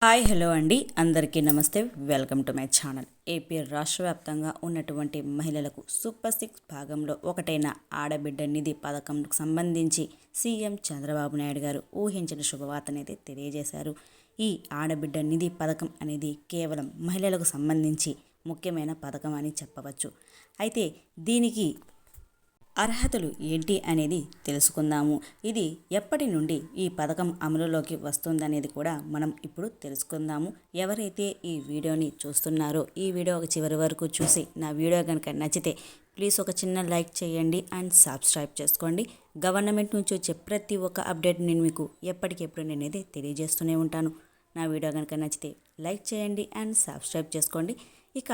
Hi hello అండి, అందరికీ నమస్తే. Welcome to my channel. AP రాష్ట్ర వ్యాప్తంగా ఉన్నటువంటి మహిళలకు సూపర్ సిక్స్ భాగంలో ఒకటైన ఆడబిడ్డ నిధి పథకంకు సంబంధించి సీఎం చంద్రబాబు నాయుడు గారు ఊహించిన శుభవార్తనైతే తెలియజేశారు. ఈ ఆడబిడ్డ నిధి పథకం అనేది కేవలం మహిళలకు సంబంధించి ముఖ్యమైన పథకం అని చెప్పవచ్చు. అయితే దీనికి అర్హతలు ఏంటి అనేది తెలుసుకుందాము. ఇది ఎప్పటి నుండి ఈ పథకం అమలులోకి వస్తుందనేది కూడా మనం ఇప్పుడు తెలుసుకుందాము. ఎవరైతే ఈ వీడియోని చూస్తున్నారో ఈ వీడియో చివరి వరకు చూసి నా వీడియో కనుక నచ్చితే ప్లీజ్ ఒక చిన్న లైక్ చేయండి అండ్ సబ్స్క్రైబ్ చేసుకోండి. గవర్నమెంట్ నుంచి వచ్చే ప్రతి ఒక్క అప్డేట్ నేను మీకు ఎప్పటికెప్పుడు నేనైతే తెలియజేస్తూనే ఉంటాను. నా వీడియో కనుక నచ్చితే లైక్ చేయండి అండ్ సబ్స్క్రైబ్ చేసుకోండి. ఇక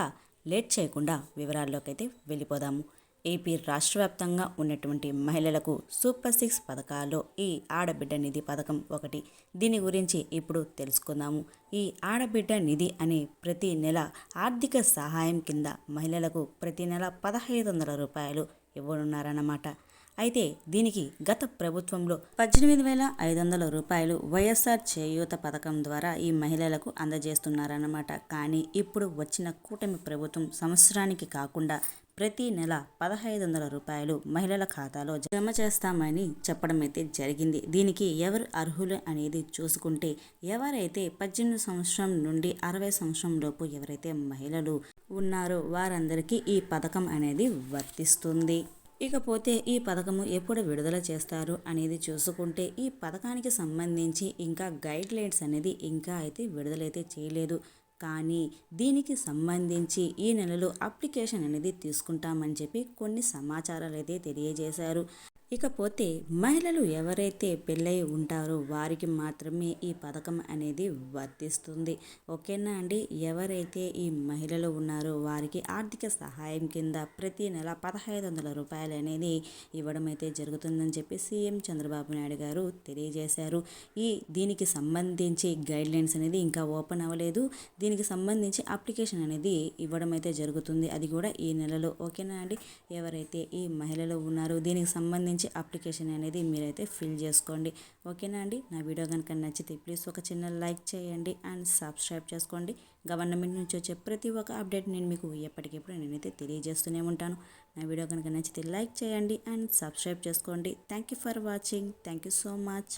లేట్ చేయకుండా వివరాల్లోకి అయితే వెళ్ళిపోదాము. ఏపీ రాష్ట్ర వ్యాప్తంగా ఉన్నటువంటి మహిళలకు సూపర్ సిక్స్ పథకాల్లో ఈ ఆడబిడ్డ నిధి పథకం ఒకటి. దీని గురించి ఇప్పుడు తెలుసుకుందాము. ఈ ఆడబిడ్డ నిధి అనే ప్రతి నెల ఆర్థిక సహాయం కింద మహిళలకు ప్రతి నెల 1,500 రూపాయలు ఇవ్వనున్నారన్నమాట. అయితే దీనికి గత ప్రభుత్వంలో 18,500 రూపాయలు వైఎస్ఆర్ చేయూత పథకం ద్వారా ఈ మహిళలకు అందజేస్తున్నారన్నమాట. కానీ ఇప్పుడు వచ్చిన కూటమి ప్రభుత్వం సంవత్సరానికి కాకుండా ప్రతి నెల 1,500 రూపాయలు మహిళల ఖాతాలో జమ చేస్తామని చెప్పడం అయితే జరిగింది. దీనికి ఎవరు అర్హులు అనేది చూసుకుంటే ఎవరైతే 18 సంవత్సరం నుండి 60 సంవత్సరం లోపు ఎవరైతే మహిళలు ఉన్నారో వారందరికీ ఈ పథకం అనేది వర్తిస్తుంది. ఇకపోతే ఈ పథకము ఎప్పుడు విడుదల చేస్తారు అనేది చూసుకుంటే ఈ పథకానికి సంబంధించి ఇంకా గైడ్ లైన్స్ అనేది ఇంకా అయితే విడుదలైతే చేయలేదు. కానీ దీనికి సంబంధించి ఈ నెలలో అప్లికేషన్ అనేది తీసుకుంటామని చెప్పి కొన్ని సమాచారాలు అయితే తెలియజేశారు. ఇకపోతే మహిళలు ఎవరైతే పెళ్ళై ఉంటారో వారికి మాత్రమే ఈ పథకం అనేది వర్తిస్తుంది. ఓకేనా అండి. ఎవరైతే ఈ మహిళలు ఉన్నారో వారికి ఆర్థిక సహాయం కింద ప్రతి నెల 1,500 రూపాయలు అనేది ఇవ్వడం అయితే జరుగుతుందని చెప్పి సీఎం చంద్రబాబు నాయుడు గారు తెలియజేశారు. దీనికి సంబంధించి గైడ్ లైన్స్ అనేది ఇంకా ఓపెన్ అవ్వలేదు. దీనికి సంబంధించి అప్లికేషన్ అనేది ఇవ్వడం అయితే జరుగుతుంది. అది కూడా ఈ నెలలో. ఓకేనా అండి. ఎవరైతే ఈ మహిళలు ఉన్నారో దీనికి సంబంధించి అప్లికేషన్ అనేది మీరైతే ఫిల్ చేసుకోండి. ఓకేనా అండి. నా వీడియో కనుక నచ్చితే ప్లీజ్ ఒక చిన్న లైక్ చేయండి అండ్ సబ్స్క్రైబ్ చేసుకోండి. గవర్నమెంట్ నుంచి వచ్చే ప్రతి ఒక్క అప్డేట్ నేను మీకు ఎప్పటికెప్పుడు నేనైతే తెలియజేస్తూనే ఉంటాను. నా వీడియో కనుక నచ్చితే లైక్ చేయండి అండ్ సబ్స్క్రైబ్ చేసుకోండి. Thank you for watching. Thank you so much.